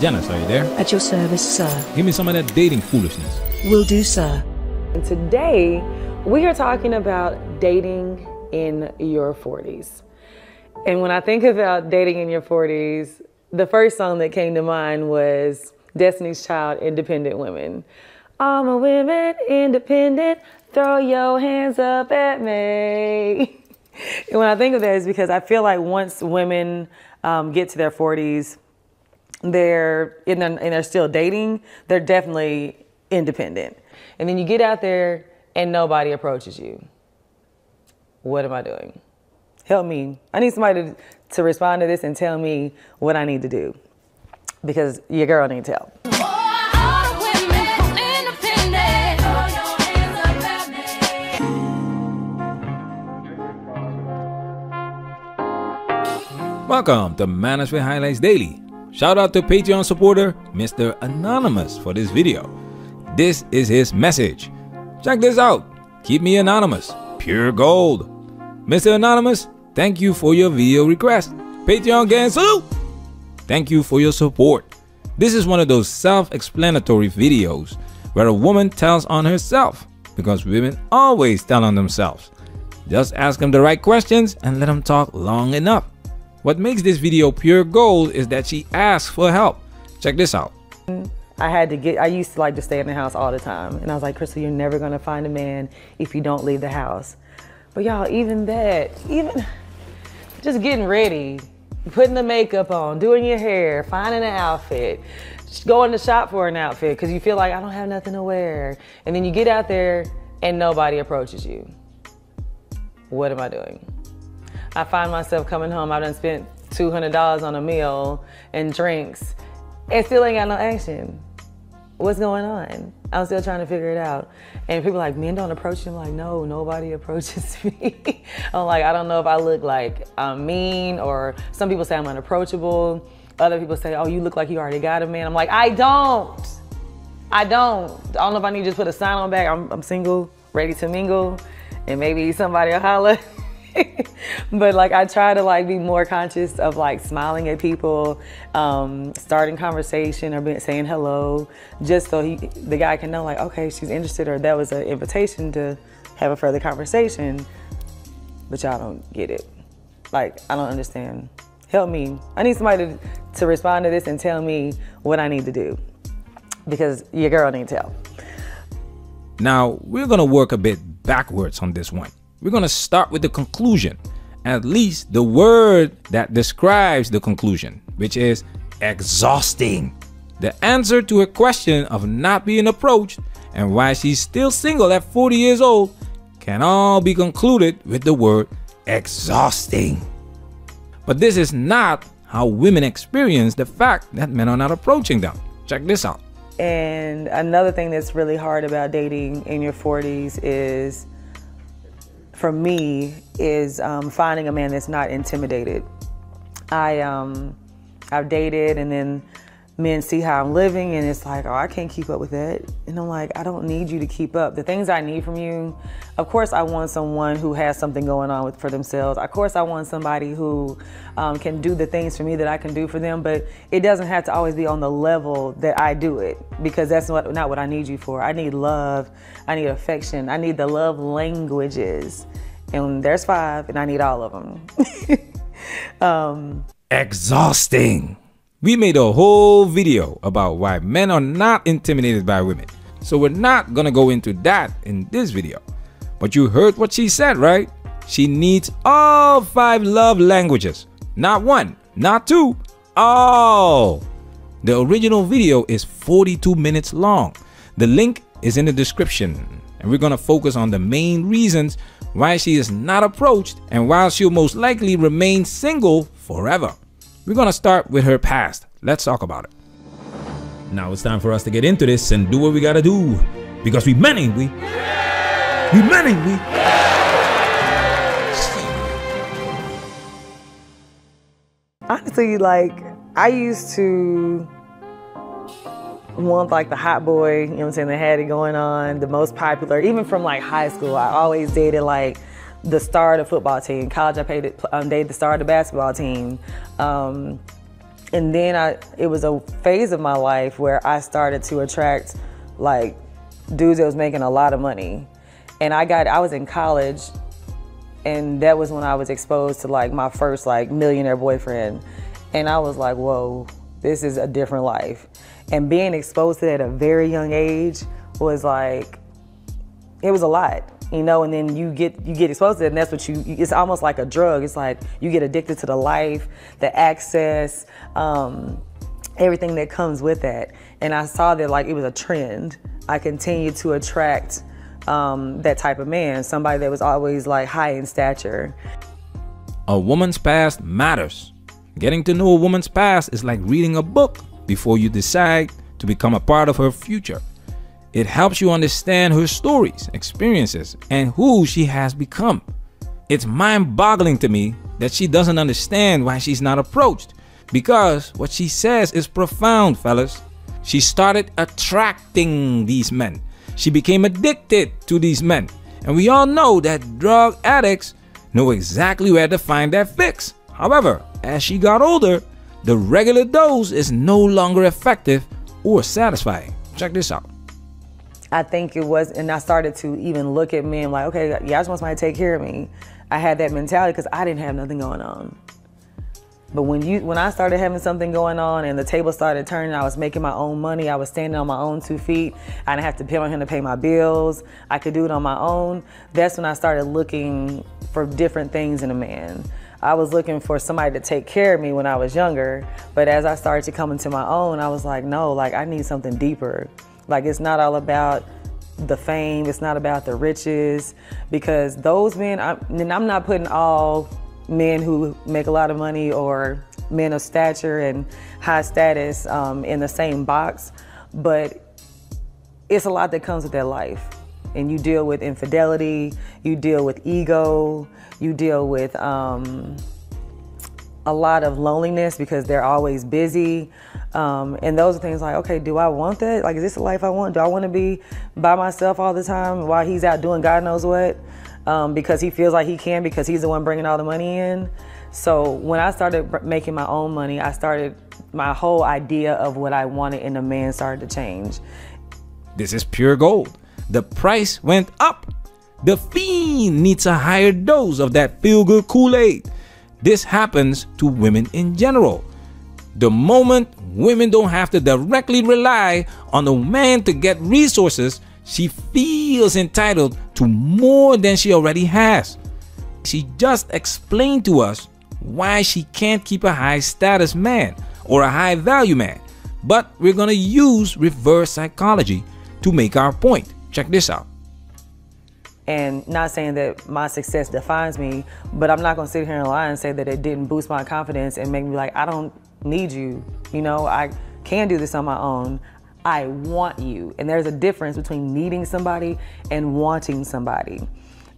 Janice, are you there? At your service, sir. Give me some of that dating foolishness. Will do, sir. And today, we are talking about dating in your 40s. And when I think about dating in your 40s, the first song that came to mind was Destiny's Child, Independent Women. All my women independent, throw your hands up at me. And when I think of that, it's because I feel like once women get to their 40s, and they're still dating, they're definitely independent. And then you get out there and nobody approaches you. What am I doing? Help me. I need somebody to respond to this and tell me what I need to do, because your girl needs help. Welcome to Management Highlights Daily. Shout out to Patreon supporter Mr. Anonymous for this video. This is his message. Check this out. Keep me anonymous. Pure gold. Mr. Anonymous, thank you for your video request. Patreon gang salute. Thank you for your support. This is one of those self-explanatory videos where a woman tells on herself, because women always tell on themselves. Just ask them the right questions and let them talk long enough. What makes this video pure gold is that she asks for help. Check this out. I used to like to stay in the house all the time. And I was like, Crystal, you're never gonna find a man if you don't leave the house. But y'all, even just getting ready, putting the makeup on, doing your hair, finding an outfit, just going to shop for an outfit because you feel like I don't have nothing to wear. And then you get out there and nobody approaches you. What am I doing? I find myself coming home, I've done spent $200 on a meal and drinks and still ain't got no action. What's going on? I'm still trying to figure it out. And people are like, men don't approach you. I'm like, no, nobody approaches me. I'm like, I don't know if I look like I'm mean, or some people say I'm unapproachable. Other people say, oh, you look like you already got a man. I'm like, I don't know if I need to just put a sign on back. I'm single, ready to mingle, and maybe somebody will holler. But like, I try to like be more conscious of like smiling at people, starting conversation or saying hello, just so the guy can know like, okay, she's interested, or that was an invitation to have a further conversation. But y'all don't get it. Like, I don't understand. Help me. I need somebody to respond to this and tell me what I need to do, because your girl needs help. Now, we're gonna work a bit backwards on this one. We're going to start with the conclusion, at least the word that describes the conclusion, which is exhausting. The answer to her question of not being approached and why she's still single at 40 years old can all be concluded with the word exhausting. But this is not how women experience the fact that men are not approaching them. Check this out. And another thing that's really hard about dating in your 40s is, for me, is finding a man that's not intimidated. I've dated, and then men see how I'm living, and it's like, oh, I can't keep up with that. And I'm like, I don't need you to keep up. The things I need from you, of course, I want someone who has something going on for themselves. Of course, I want somebody who can do the things for me that I can do for them, but it doesn't have to always be on the level that I do it, because that's not what I need you for. I need love, I need affection, I need the love languages. And there's 5, and I need all of them. Exhausting. We made a whole video about why men are not intimidated by women. So we're not gonna go into that in this video. But you heard what she said, right? She needs all 5 love languages. Not 1, not 2, all. The original video is 42 minutes long. The link is in the description. And we're gonna focus on the main reasons why she is not approached and why she'll most likely remain single forever. We're gonna start with her past. Let's talk about it. Now it's time for us to get into this and do what we gotta do, because we men, ain't we? We men, ain't we? Honestly, like, I used to want like the hot boy, you know what I'm saying, that had it going on, the most popular, even from like high school. I always dated like the star of the football team. College, I dated the star of the basketball team. And then it was a phase of my life where I started to attract like dudes that was making a lot of money. And I was in college, and that was when I was exposed to like my first like millionaire boyfriend. And I was like, whoa, this is a different life. And being exposed to that at a very young age was like, it was a lot, you know. And then you get exposed to it, and that's what it's almost like a drug. It's like you get addicted to the life, the access, everything that comes with that. And I saw that like it was a trend. I continued to attract that type of man, somebody that was always like high in stature. A woman's past matters. Getting to know a woman's past is like reading a book before you decide to become a part of her future. It helps you understand her stories, experiences, and who she has become. It's mind-boggling to me that she doesn't understand why she's not approached, because what she says is profound, fellas. She started attracting these men. She became addicted to these men. And we all know that drug addicts know exactly where to find their fix. However, as she got older, the regular dose is no longer effective or satisfying. Check this out. I think it was, and I started to even look at men like, okay, yeah, I just want somebody to take care of me. I had that mentality because I didn't have nothing going on. But when I started having something going on and the table started turning, I was making my own money. I was standing on my own 2 feet. I didn't have to depend on him to pay my bills. I could do it on my own. That's when I started looking for different things in a man. I was looking for somebody to take care of me when I was younger. But as I started to come into my own, I was like, no, like I need something deeper. Like it's not all about the fame. It's not about the riches, because those men, I'm not putting all men who make a lot of money or men of stature and high status in the same box, but it's a lot that comes with their life. And you deal with infidelity, you deal with ego, you deal with a lot of loneliness because they're always busy. And those are things like, okay, do I want that? Like, is this the life I want? Do I want to be by myself all the time while he's out doing God knows what? Because he feels like he can, because he's the one bringing all the money in. So when I started making my own money, my whole idea of what I wanted in a man started to change. This is pure gold. The price went up. The fiend needs a higher dose of that feel-good Kool-Aid. This happens to women in general. The moment women don't have to directly rely on a man to get resources, she feels entitled to more than she already has. She just explained to us why she can't keep a high status man or a high value man. But we're gonna use reverse psychology to make our point. Check this out. And not saying that my success defines me, but I'm not gonna sit here and lie and say that it didn't boost my confidence and make me like, I don't need you. You know, I can do this on my own. I want you. And there's a difference between needing somebody and wanting somebody.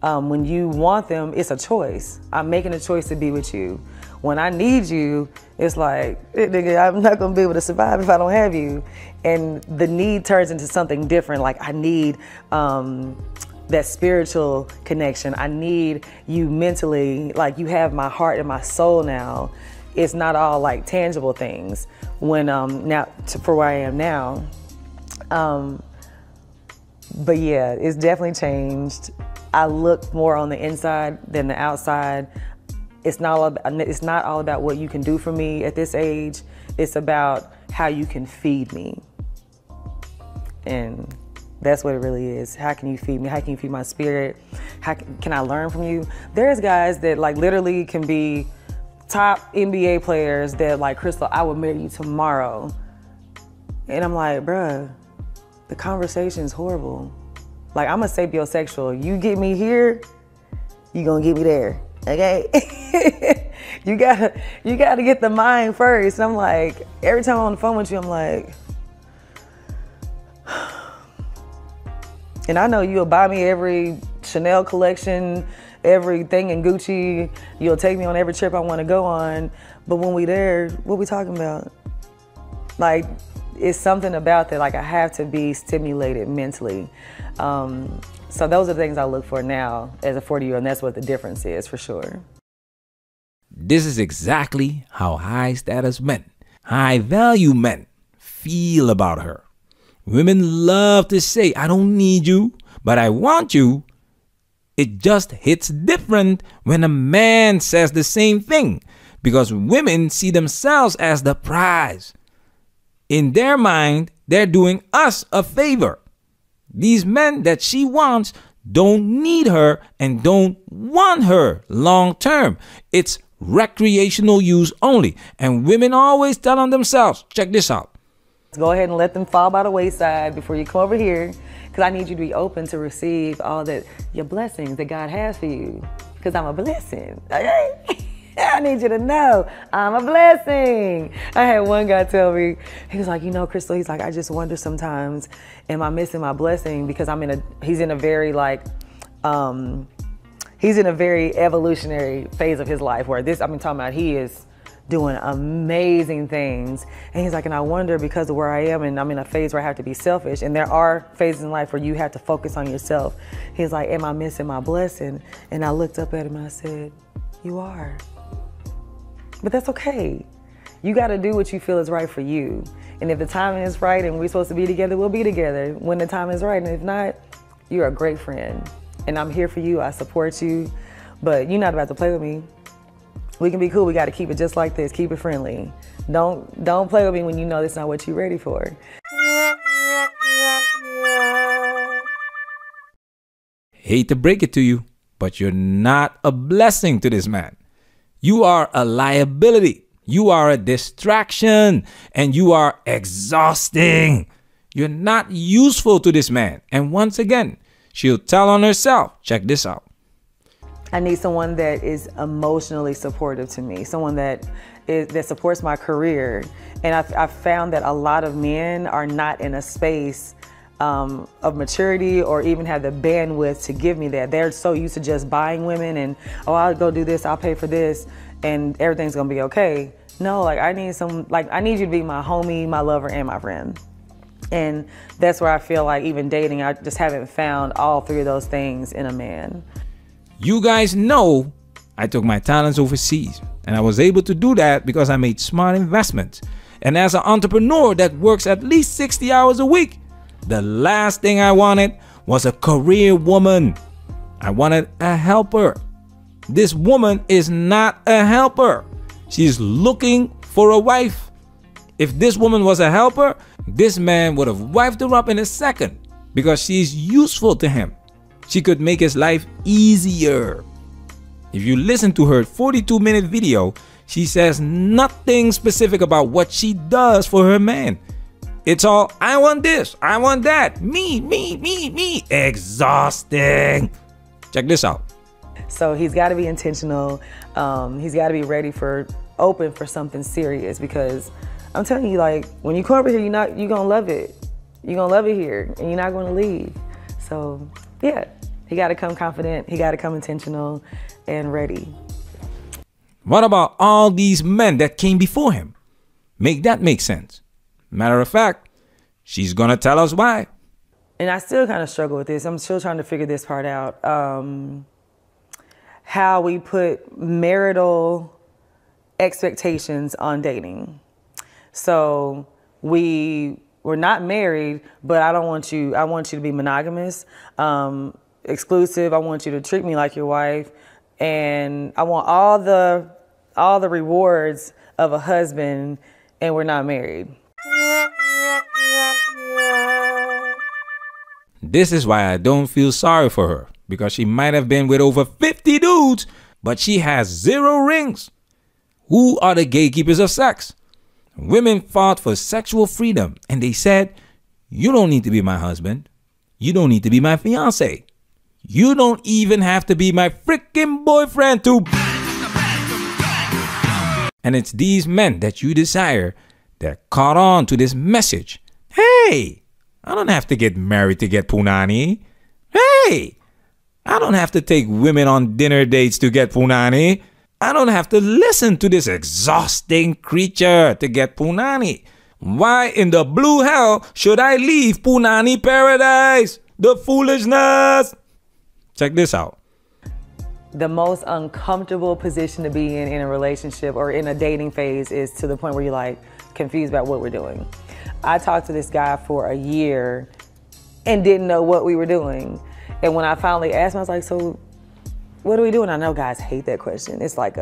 When you want them, it's a choice. I'm making a choice to be with you. When I need you, it's like, nigga, I'm not gonna be able to survive if I don't have you. And the need turns into something different. Like I need that spiritual connection. I need you mentally, like you have my heart and my soul now. It's not all like tangible things. When for where I am now. But yeah, it's definitely changed. I look more on the inside than the outside. It's not all about what you can do for me at this age. It's about how you can feed me. And that's what it really is. How can you feed me? How can you feed my spirit? How can I learn from you? There's guys that like literally can be top NBA players that like, Crystal, I would marry you tomorrow. And I'm like, bruh, the conversation's horrible. Like, I'm a sapiosexual. You get me here, you gonna get me there, okay? you gotta get the mind first. And I'm like, every time I'm on the phone with you, I'm like, and I know you'll buy me every Chanel collection, everything in Gucci. You'll take me on every trip I want to go on. But when we there, what we talking about? Like, it's something about that. Like, I have to be stimulated mentally. So those are the things I look for now as a 40-year-old, and that's what the difference is for sure. This is exactly how high status men high value men feel about her. Women love to say, I don't need you, but I want you. It just hits different when a man says the same thing, because women see themselves as the prize. In their mind, they're doing us a favor. These men that she wants don't need her and don't want her long term. It's recreational use only. And women always tell on themselves, check this out. Go ahead and let them fall by the wayside before you come over here, because I need you to be open to receive all that, your blessings that God has for you, because I'm a blessing, okay? I need you to know I'm a blessing. I had one guy tell me, he was like, you know, Crystal, he's like, I just wonder sometimes, am I missing my blessing? Because he's in a very evolutionary phase of his life where I'm talking about he is doing amazing things. And he's like, and I wonder, because of where I am, and I'm in a phase where I have to be selfish, and there are phases in life where you have to focus on yourself. He's like, am I missing my blessing? And I looked up at him and I said, you are. But that's okay. You got to do what you feel is right for you. And if the timing is right and we're supposed to be together, we'll be together when the time is right. And if not, you're a great friend. And I'm here for you. I support you. But you're not about to play with me. We can be cool. We got to keep it just like this. Keep it friendly. Don't play with me when you know that's not what you're ready for. Hate to break it to you, but you're not a blessing to this man. You are a liability. You are a distraction, and you are exhausting. You're not useful to this man. And once again, she'll tell on herself. Check this out. I need someone that is emotionally supportive to me, someone that supports my career. And I've found that a lot of men are not in a space of maturity or even have the bandwidth to give me that. They're so used to just buying women and, oh, I'll go do this, I'll pay for this, and everything's gonna be okay. No, like I need you to be my homie, my lover, and my friend. And that's where I feel like even dating, I just haven't found all three of those things in a man. You guys know I took my talents overseas, and I was able to do that because I made smart investments. And as an entrepreneur that works at least 60 hours a week, the last thing I wanted was a career woman. I wanted a helper. This woman is not a helper. She's looking for a wife. If this woman was a helper, this man would have wifed her up in a second because she's useful to him. She could make his life easier. If you listen to her 42-minute video, she says nothing specific about what she does for her man. It's all, I want this, I want that, me. Exhausting. Check this out. So he's got to be intentional. He's got to be ready open for something serious, because I'm telling you, like, when you come over here, you're gonna love it. You're gonna love it here, and you're not gonna leave. So yeah, he got to come confident. He got to come intentional and ready. What about all these men that came before him? Make that make sense. Matter of fact, she's gonna tell us why. And I still kind of struggle with this. I'm still trying to figure this part out. How we put marital expectations on dating. So we're not married, but I want you to be monogamous, exclusive. I want you to treat me like your wife, and I want all the rewards of a husband, and we're not married. This is why I don't feel sorry for her, because she might have been with over 50 dudes, but she has 0 rings. Who are the gatekeepers of sex? Women fought for sexual freedom, and they said, you don't need to be my husband. You don't need to be my fiance. You don't even have to be my freaking boyfriend to. And it's these men that you desire that caught on to this message. Hey, I don't have to get married to get punani. Hey, I don't have to take women on dinner dates to get punani. I don't have to listen to this exhausting creature to get punani. Why in the blue hell should I leave punani paradise? The foolishness. Check this out. the most uncomfortable position to be in a relationship or in a dating phase is to the point where you're like confused about what we're doing. I talked to this guy for a year and didn't know what we were doing. And when I finally asked him, I was like, so what are we doing? I know guys hate that question. It's like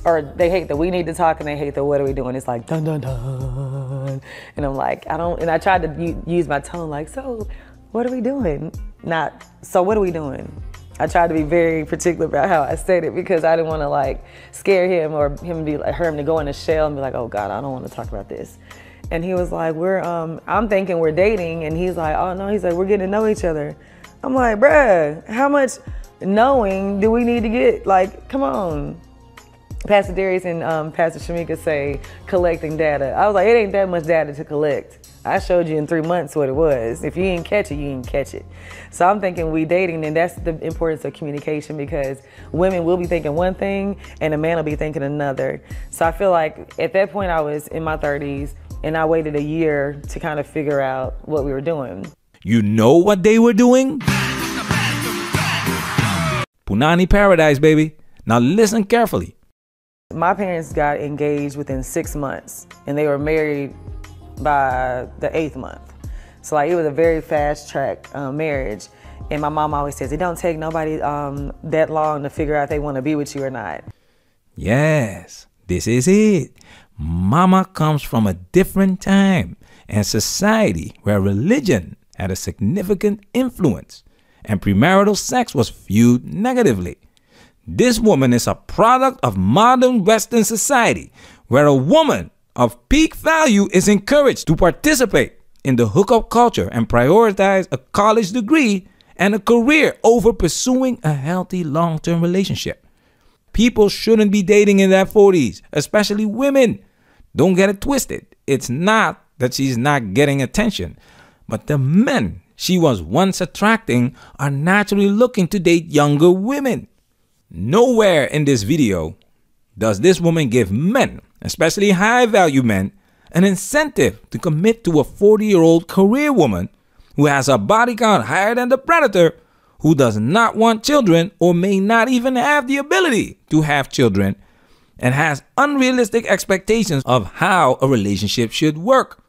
or they hate the we need to talk and they hate the what are we doing? It's like dun dun dun. And I'm like, and I tried to use my tone like, so what are we doing? Not, so what are we doing? I tried to be very particular about how I said it because I didn't want to like scare him or him to go in a shell and be like, oh God, I don't want to talk about this. And he was like, I'm thinking we're dating. And he's like, oh no, he's like, we're getting to know each other. I'm like, bruh, how much knowing do we need to get? Like, come on. Pastor Darius and Pastor Shamika say collecting data. I was like, it ain't that much data to collect. I showed you in 3 months what it was. If you didn't catch it, you didn't catch it. So I'm thinking we dating, and that's the importance of communication because women will be thinking one thing and a man will be thinking another. So I feel like at that point I was in my 30s and I waited a year to kind of figure out what we were doing. You know what they were doing? Punani paradise, baby. Now listen carefully. My parents got engaged within 6 months and they were married by the 8th month. So like it was a very fast track marriage. And my mom always says, it don't take nobody that long to figure out if they want to be with you or not. Yes, this is it. Mama comes from a different time and society where religion had a significant influence and premarital sex was viewed negatively. This woman is a product of modern Western society where a woman of peak value is encouraged to participate in the hookup culture and prioritize a college degree and a career over pursuing a healthy long-term relationship. People shouldn't be dating in their 40s, especially women. Don't get it twisted. It's not that she's not getting attention, but the men she was once attracting are naturally looking to date younger women. Nowhere in this video does this woman give men, especially high-value men, an incentive to commit to a 40-year-old career woman who has a body count higher than the predator, who does not want children or may not even have the ability to have children, and has unrealistic expectations of how a relationship should work.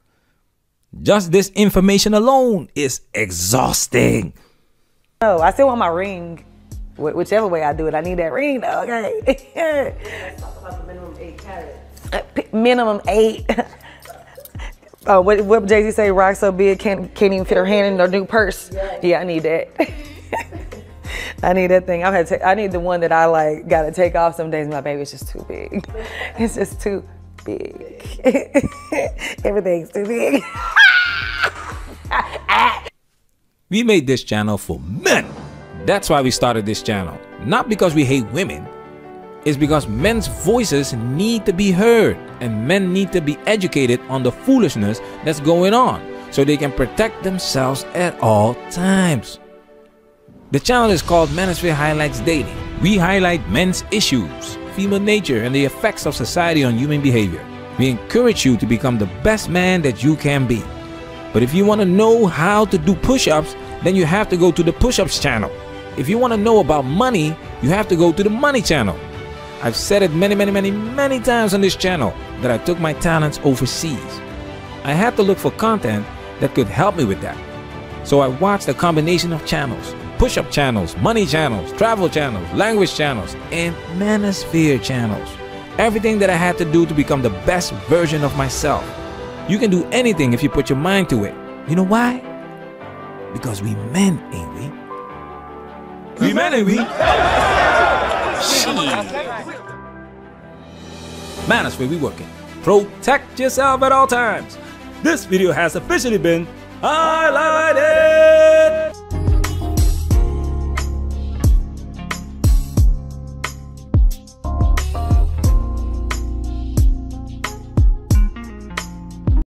Just this information alone is exhausting. Oh, I still want my ring. Whichever way I do it, I need that ring though, okay? Let's talk about the minimum 8 carats. Minimum 8. Oh, what Jay-Z say? Rock so big, can't even fit her hand in her new purse. Yeah, I need that. I need that thing. I need the one that I like. Got to take off some days. My baby's just too big. It's just too big. Everything's too big. We made this channel for men. That's why we started this channel. Not because we hate women. It's because men's voices need to be heard and men need to be educated on the foolishness that's going on so they can protect themselves at all times. The channel is called Manosphere Highlights Dating. We highlight men's issues, female nature, and the effects of society on human behavior. We encourage you to become the best man that you can be. But if you want to know how to do push-ups, then you have to go to the push-ups channel. If you want to know about money, you have to go to the money channel. I've said it many times on this channel that I took my talents overseas. I had to look for content that could help me with that. So I watched a combination of channels: push-up channels, money channels, travel channels, language channels, and manosphere channels. Everything that I had to do to become the best version of myself. You can do anything if you put your mind to it. You know why? Because we men, ain't we? We men, ain't we? Manosphere, we working. Protect yourself at all times. This video has officially been highlighted.